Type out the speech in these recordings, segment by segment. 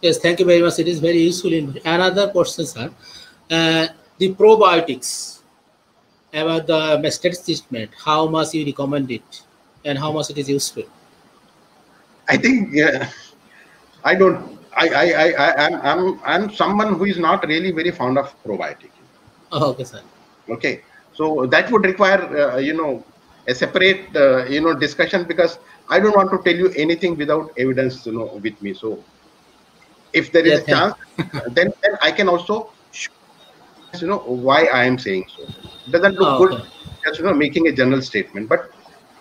Yes, thank you very much. It is very useful. In another question, sir, the probiotics about the mastitis treatment. How much you recommend it, and how much it is useful? I think I don't. I'm someone who is not really very fond of probiotic. Oh, okay, sir. Okay, so that would require a separate discussion, because I don't want to tell you anything without evidence with me. So if there is Yeah, a chance, then I can also show why I am saying so. It doesn't look oh, good okay. just making a general statement, but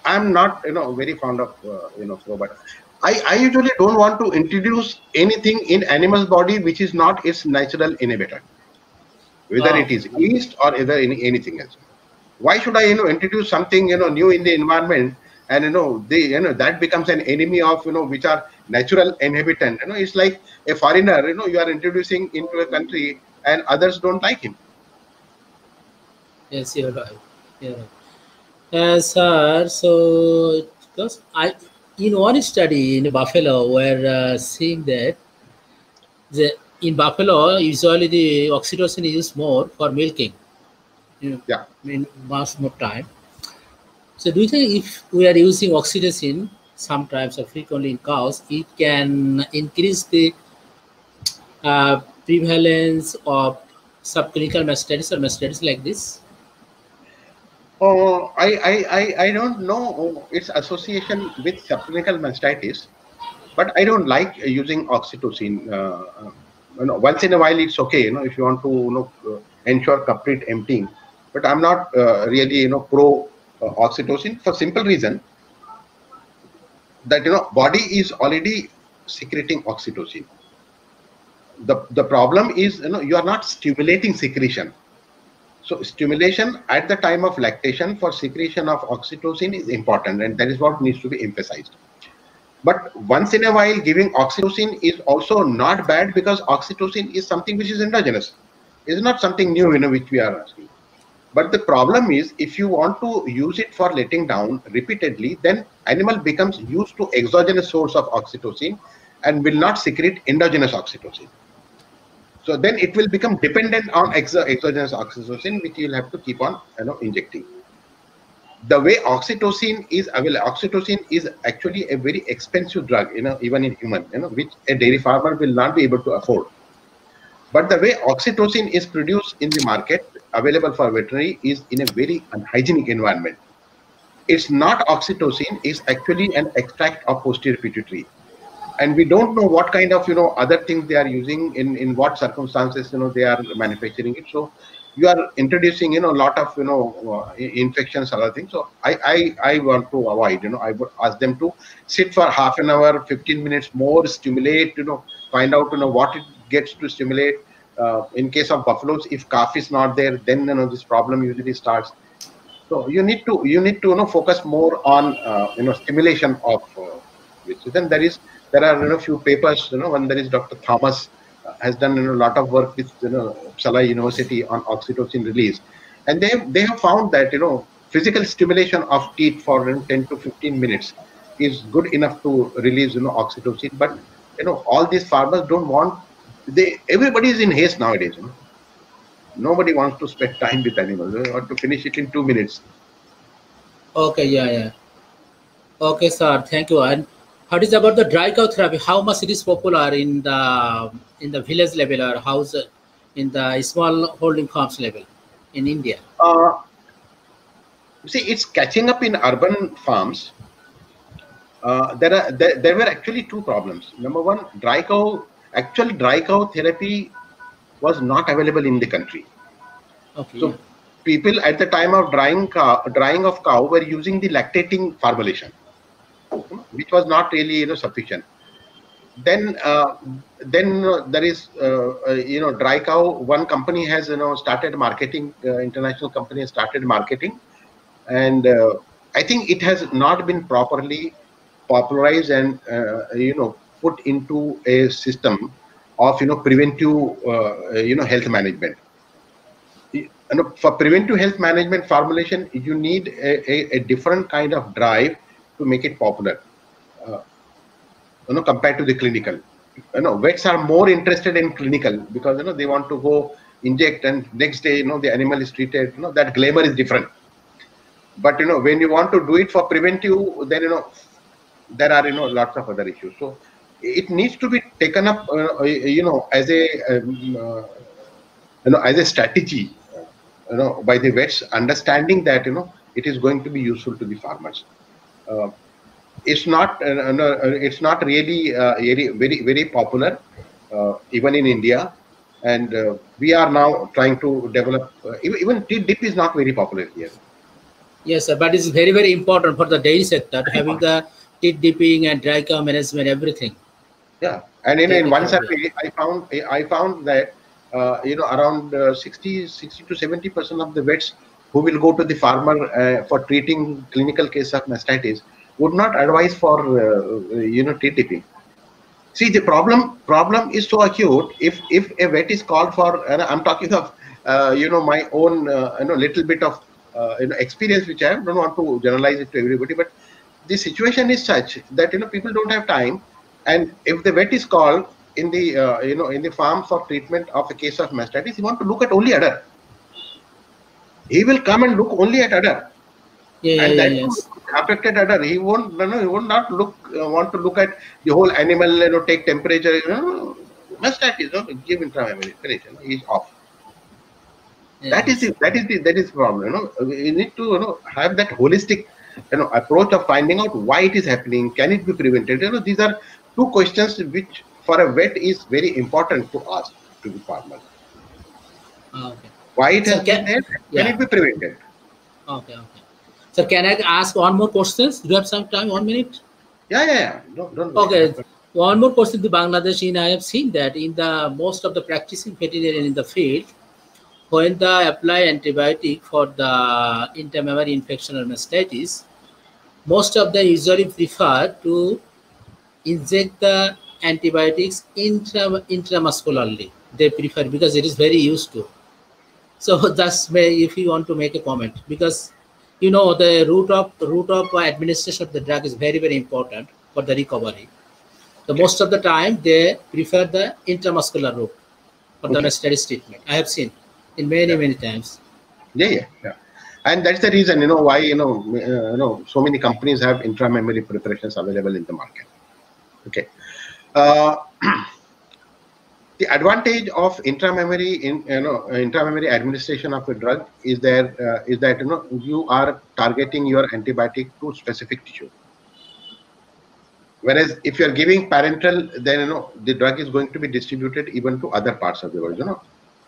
I'm not very fond of probiotic. I usually don't want to introduce anything in animal's body which is not its natural inhibitor, whether Oh, it is yeast or either anything else. Why should I introduce something new in the environment, and that becomes an enemy of which are natural inhabitant. It's like a foreigner you are introducing into a country and others don't like him. yes, you're right. You're right. Sir, so because I in one study in Buffalo, we're seeing that in Buffalo usually the oxytocin is used more for milking. Yeah. In much more time. So do you think if we are using oxytocin sometimes or frequently in cows, it can increase the prevalence of subclinical mastitis or mastitis like this? Oh, I don't know its association with subclinical mastitis, but I don't like using oxytocin. Once in a while it's okay, if you want to ensure complete emptying. But I'm not really pro oxytocin, for simple reason that body is already secreting oxytocin. The problem is you are not stimulating secretion. So stimulation at the time of lactation for secretion of oxytocin is important, and that is what needs to be emphasized. But once in a while giving oxytocin is also not bad, because oxytocin is something which is endogenous. It's not something new which we are asking. But the problem is, if you want to use it for letting down repeatedly, then animal becomes used to exogenous source of oxytocin and will not secrete endogenous oxytocin. So then it will become dependent on exogenous oxytocin, which you'll have to keep on injecting. The way oxytocin is available, oxytocin is actually a very expensive drug, even in human, which a dairy farmer will not be able to afford. But the way oxytocin is produced in the market, available for veterinary, is in a very unhygienic environment. It's not oxytocin, it's actually an extract of posterior pituitary. And we don't know what kind of other things they are using, in what circumstances they are manufacturing it. So you are introducing a lot of infections, other things. So I want to avoid. I would ask them to sit for half an hour, 15 minutes more, stimulate, find out what it gets to stimulate. In case of buffaloes, if calf is not there, then this problem usually starts. So you need to focus more on stimulation of which. Then there are few papers. One, there is Dr. Thomas has done a lot of work with Uppsala University on oxytocin release, and they have found that physical stimulation of teeth for 10 to 15 minutes is good enough to release oxytocin. But all these farmers don't want. Everybody is in haste nowadays. Nobody wants to spend time with animals. They want to finish it in 2 minutes. Okay, yeah, yeah. Okay, sir. Thank you. And what is about the dry cow therapy? How much it is popular in the village level, or how's it in the small holding farms level in India? Uh, See, it's catching up in urban farms. There were actually two problems. Number one, actual dry cow therapy was not available in the country. Okay, yeah. So people at the time of drying of cow were using the lactating formulation, which was not really sufficient. Then there is dry cow. One company has started marketing. International company has started marketing, and I think it has not been properly popularized and put into a system of preventive health management. For preventive health management formulation, you need a different kind of drive to make it popular, compared to the clinical. vets are more interested in clinical because they want to go inject and next day the animal is treated. That glamour is different. But when you want to do it for preventive, then there are lots of other issues. So it needs to be taken up as a as a strategy by the vets, understanding that it is going to be useful to the farmers. It's not it's not really very popular even in India, and we are now trying to develop even dip is not very popular here. Yes, sir, but it's very important for the dairy sector having the tit dipping and dry cow management, everything. Yeah, and in one survey I found that around 60 to 70% of the vets who will go to the farmer for treating clinical case of mastitis would not advise for tit dipping. See, the problem is so acute. If a vet is called for, and I'm talking of my own little bit of experience which I have, don't want to generalize it to everybody, but the situation is such that people don't have time, and if the vet is called in the in the farm for treatment of a case of mastitis, he want to look at only udder. He will come and look only at udder. And that yes. affected udder. He won't he would not look want to look at the whole animal, take temperature, mastitis, give intramammary, finish, he's off. That is the problem. We need to have that holistic approach of finding out why it is happening. Can it be prevented? These are two questions which for a vet is very important to ask to the farmer. Okay. Why it has been there? Can it be prevented? Okay. So can I ask one more question? Do you have some time? 1 minute? Yeah. Don't okay. One more question to Bangladesh. I have seen that in the most of the practicing veterinarian in the field, when they apply antibiotic for the intramammary infection or mastitis, most of them usually prefer to inject the antibiotics intramuscularly. They prefer because it is very used to. So that's if you want to make a comment, because the route of administration of the drug is very important for the recovery. So most of the time they prefer the intramuscular route for the mastitis treatment. I have seen in many times. Yeah. And that's the reason why so many companies have intramammary preparations available in the market. Okay. The advantage of intramammary administration of a drug is that you are targeting your antibiotic to specific tissue. Whereas if you are giving parenteral, then the drug is going to be distributed even to other parts of the body.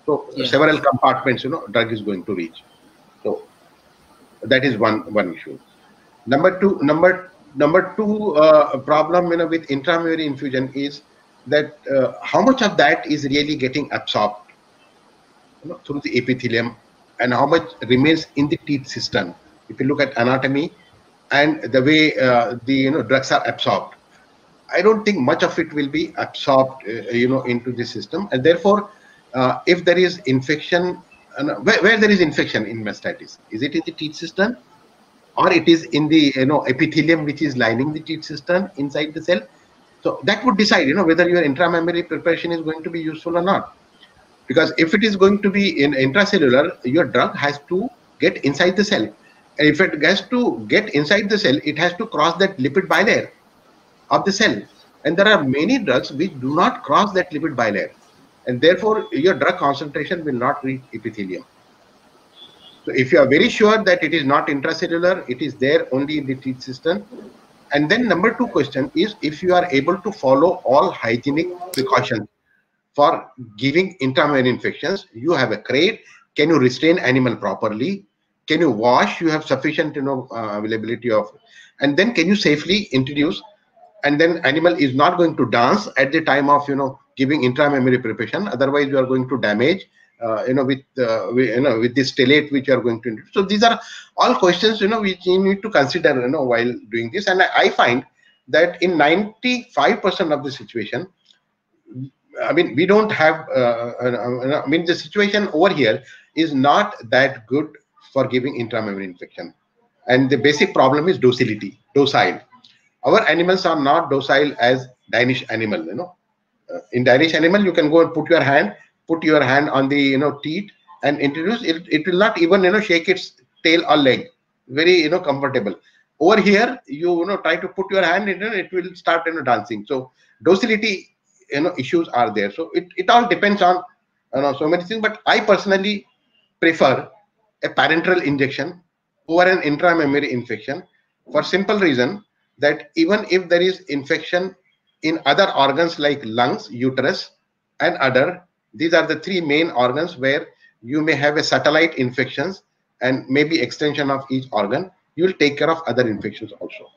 So several compartments, drug is going to reach. So that is one issue. Number two problem with intramammary infusion is that how much of that is really getting absorbed through the epithelium, and how much remains in the teeth system. If you look at anatomy and the way the drugs are absorbed, I don't think much of it will be absorbed into the system, and therefore if there is infection, where there is infection in mastitis, is it in the teeth system or it is in the epithelium which is lining the teeth system inside the cell? So that would decide whether your intramammary preparation is going to be useful or not. Because if it is going to be in intracellular, your drug has to get inside the cell. And if it has to get inside the cell, it has to cross that lipid bilayer of the cell. And there are many drugs which do not cross that lipid bilayer. And therefore, your drug concentration will not reach epithelium. So if you are very sure that it is not intracellular, it is there only in the teeth system. And then number two question is, if you are able to follow all hygienic precautions for giving intramammary infections, you have a crate, can you restrain animal properly? Can you wash? You have sufficient availability of, and then can you safely introduce, and then animal is not going to dance at the time of giving intramammary preparation, otherwise you are going to damage with this stellate which you are going to introduce. So these are all questions which you need to consider while doing this. And I find that in 95% of the situation, I mean, we don't have I mean, the situation over here is not that good for giving intramammary infection, and the basic problem is docile. Our animals are not docile as Danish animal, In Danish animal, you can go and put your hand on the teat and introduce it. It will not even shake its tail or leg. Very comfortable. Over here, you try to put your hand in it, it will start dancing. So docility issues are there. So it all depends on so many things. But I personally prefer a parenteral injection over an intramammary infection for simple reason that even if there is infection in other organs like lungs, uterus, and udder, these are the three main organs where you may have a satellite infections and maybe extension of each organ. You will take care of other infections also.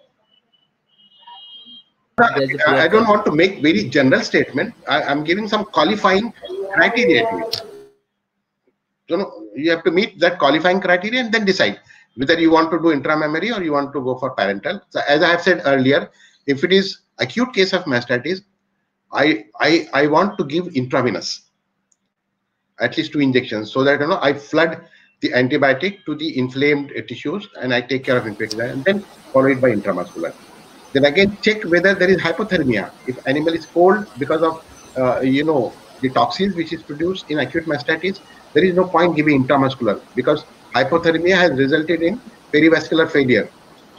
I don't want to make very general statement. I'm giving some qualifying criteria to it. So you have to meet that qualifying criteria and then decide whether you want to do intramammary or you want to go for parenteral. So as I have said earlier, if it is acute case of mastitis, I want to give intravenous, at least 2 injections, so that I flood the antibiotic to the inflamed tissues and I take care of infection, and then follow it by intramuscular. Then again check whether there is hypothermia. If animal is cold because of the toxins which is produced in acute mastitis, there is no point giving intramuscular because hypothermia has resulted in perivascular failure.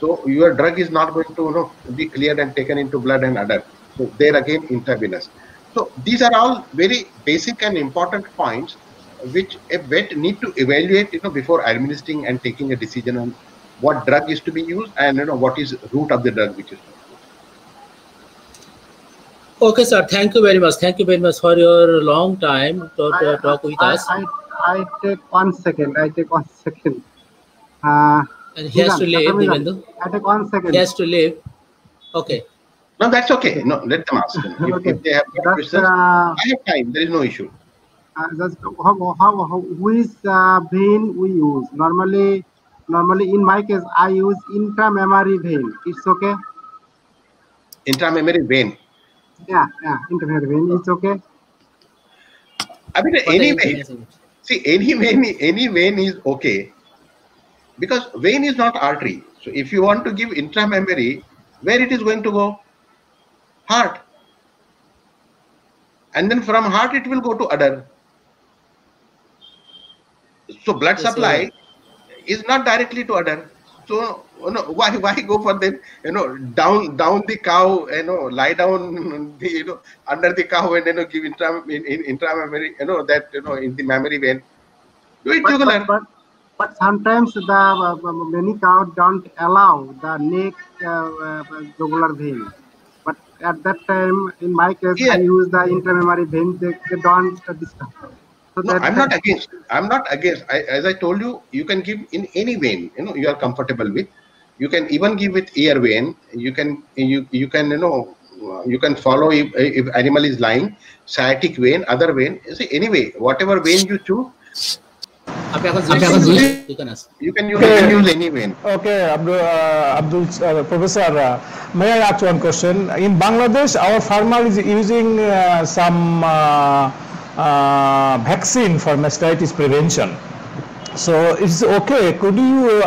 So your drug is not going to be cleared and taken into blood and udder. So there again intravenous. So these are all very basic and important points which a vet need to evaluate before administering and taking a decision on what drug is to be used and what is route of the drug which is to be used. Okay, sir. Thank you very much. Thank you very much for your long time to talk with us. I take 1 second. And he has to leave, Divendu. I take 1 second. He has to leave. Okay. No, that's okay. No, let them ask. Okay. If they have questions, I have time. There is no issue. Just which vein we use? Normally in my case, I use intramammary vein. It's okay. Intramammary vein. Yeah, intramammary vein. It's okay. I mean, anyway, see, any vein is okay because vein is not artery. So if you want to give intramammary, where it is going to go? Heart. And then from heart it will go to udder. So blood supply is not directly to udder. So why go for them? Down the cow. Lie down the under the cow and give intramammary. In the mammary vein. Do it jugular. But sometimes the many cows don't allow the neck jugular vein. But at that time, in my case, I use the intramammary vein. They don't disturb. So no, I'm not against. As I told you, you can give in any vein. You are comfortable with. You can even give with ear vein. You can follow if animal is lying, sciatic vein, other vein. See, anyway, whatever vein you choose. You can use any vein. Okay, Abdul Professor, may I ask one question? In Bangladesh, our farmer is using some vaccine for mastitis prevention. So it's okay. Could you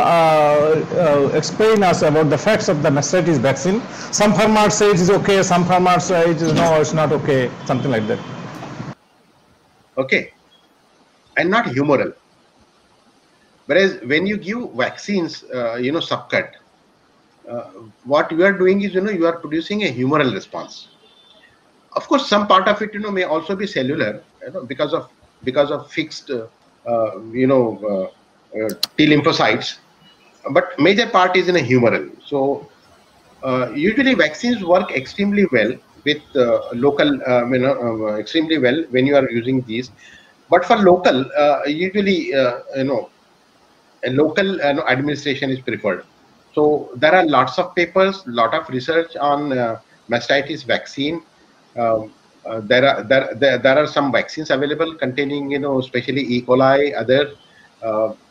explain us about the facts of the mastitis vaccine? Some farmers say it is okay. Some farmers say it is no, it's not okay. Something like that. Okay, and not humoral. Whereas when you give vaccines, subcut, what you are doing is, you are producing a humoral response. Of course, some part of it, may also be cellular, because of fixed, T lymphocytes. But major part is in a humoral. So usually vaccines work extremely well with local, extremely well when you are using these. But for local, usually, a local administration is preferred. So there are lots of papers, lot of research on mastitis vaccine. There are some vaccines available containing, especially E. coli, other,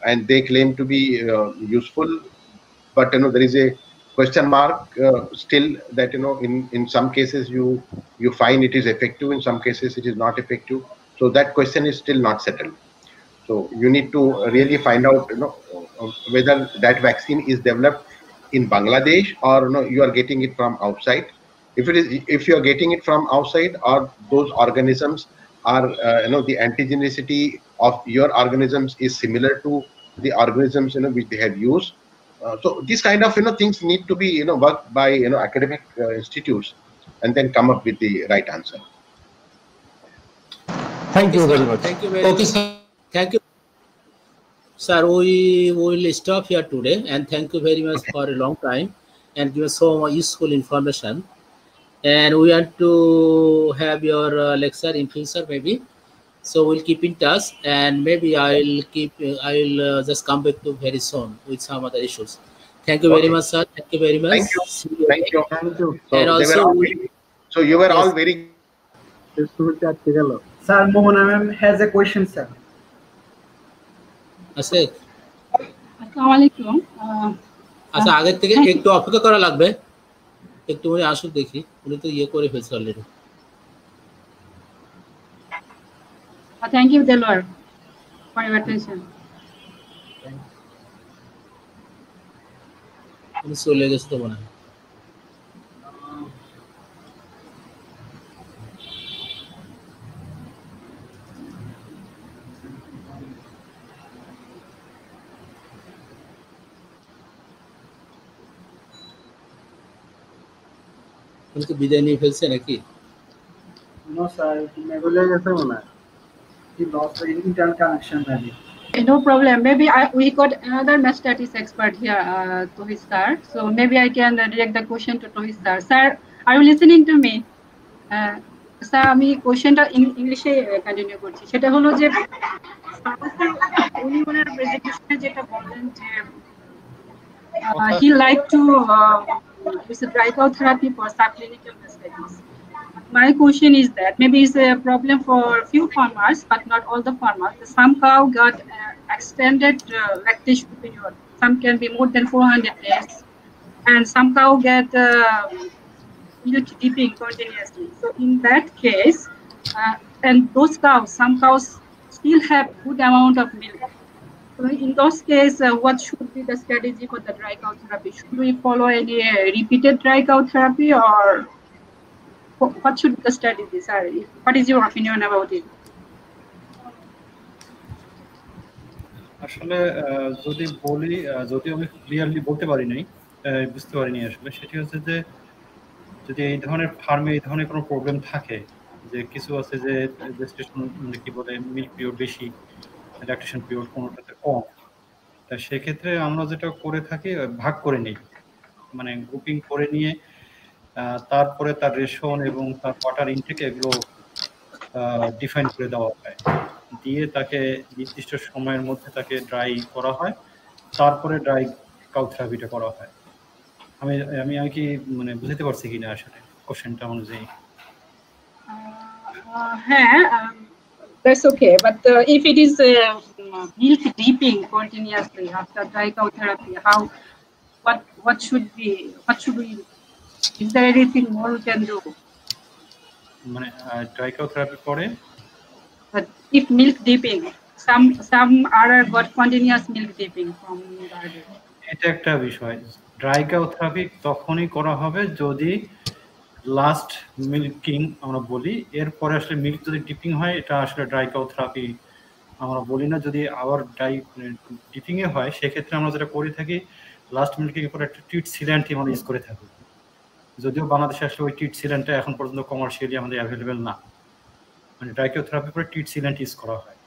and they claim to be useful. But there is a question mark still that in some cases you find it is effective, in some cases it is not effective. So that question is still not settled. So you need to really find out, whether that vaccine is developed in Bangladesh or you are getting it from outside. if you are getting it from outside, or those organisms are the antigenicity of your organisms is similar to the organisms which they have used. So these kind of things need to be worked by academic institutes, and then come up with the right answer. Thank you very much. Thank you very much. Sir. Thank you, sir. We will stop here today, and thank you very much for a long time and give us so much useful information. And we want to have your lecture in future maybe, so we'll keep in touch, and maybe I'll just come back to very soon with some other issues. Thank you very much, sir. Thank you very much. Thank you. Thank you. So, and also you were all very. Sir, Mohana ma'am has a question, sir. Asik. আসসালামু আলাইকুম আচ্ছা, আগে থেকে একটু অপেক্ষা করা লাগবে, একটু উনি আসুক দেখি, উনি তো ইয়ে করে ফেলছে already. Thank you Delwar for your attention. উনি চলে গেছে তো মনে হয়। উনি কি বিদায় নিয়ে ফেলছে নাকি? No, sir. ভুলে গেছে মনে হয়। He lost the internet connection, maybe. No problem. Maybe we got another mathematics expert here, Tohid sir. So maybe I can direct the question to Tohid sir. Sir, are you listening to me? Sir, আমি কোশ্চেনটা ইংলিশে continue করছি। সেটা হলো যে উনি ওনার প্রেজেন্টেশনে যেটা বলেন যে he like to use Dry-Cow therapy for subclinical mastitis. My question is that maybe it's a problem for few farmers, but not all the farmers. Some cow got extended lactation period. Some can be more than 400 days, and some cow get milk dipping continuously. So in that case, and those cows, some cows still have good amount of milk. So in those cases, what should be the strategy for the Dry-Cow therapy? Should we follow any repeated Dry-Cow therapy, or what should be the strategy? Sorry, what is your opinion about it? আসলে যদি বলি, যদি আমি clearly বলতে পারি নাই, বুঝতে পারিনি আসলে, সেটি হচ্ছে যে যদি এই ধরনের ফার্মে এই ধরনের কোনো প্রবলেম থাকে, যে কিছু আছে যে রেজিস্ট্রেশন কি বলে মিল্ক পিরিয়ড বেশি, ল্যাকটেশন পিরিয়ড কোনোটাতে কম, তা সেক্ষেত্রে আমরা যেটা করে থাকি ভাগ করে নিই, মানে গ্রুপিং করে নিয়ে তারপরে তার রেশন এবং তার ওয়াটার ইনটেক এগুলো ডিফাইন করে দেওয়া হয়, দিয়ে তাকে নির্দিষ্ট সময়ের মধ্যে তাকে ড্রাই করা হয়, তারপরে ড্রাই কাউ থেরাপিটা করা হয়। আমি আমি আমি কি মানে বুঝতে পারছি কিনা আসলে কোশ্চেনটা অনুযায়ী? That's okay, but if it is milk dipping continuously after Dry-Cow therapy, what should we? Is there anything more we can do? মানে Dry-Cow therapy পরে, but if milk dipping, some are got continuous milk dipping from garden. এটা একটা বিষয়। Dry-Cow therapy তখনই করা হবে যদি last milking আমরা বলি, এরপরে আসলে মিল্ক যদি ডিপিং হয় এটা আসলে Dry-Cow therapy আমরা বলি না। যদি আবার ডিপিং এ হয় সেক্ষেত্রে আমরা যেটা করে থাকি, লাস্ট মিল্কিং এর পর একটা ট্রিট সিল্যান্ট আমরা ইউজ করে থাকি, যদিও বাংলাদেশে আসলে ওই ট্রিট সিল্যান্টটা এখন পর্যন্ত কমার্শিয়ালি আমাদের অ্যাভেলেবেল না, মানে Dry-Cow therapy পরে ট্রিট সিল্যান্ট ইউজ করা হয়,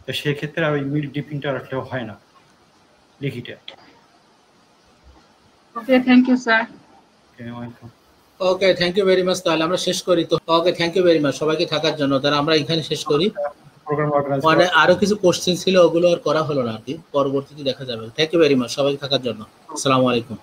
তো সেক্ষেত্রে আর ওই মিল্ক ডিপিংটা আসলে হয় না লিখিটে। Okay, thank you, sir. Okay, welcome. Okay, thank you very much. তাহলে আমরা শেষ করি তো। Okay, thank you very much সবাইকে থাকার জন্য। তাহলে আমরা এখানে শেষ করি। মানে আরো কিছু কোশ্চেন ছিল, ওগুলো আর করা হলো না আর কি, পরবর্তীতে দেখা যাবে। থ্যাংক ইউ ভেরি মাচ সবাইকে থাকার জন্য। আসসালামু আলাইকুম।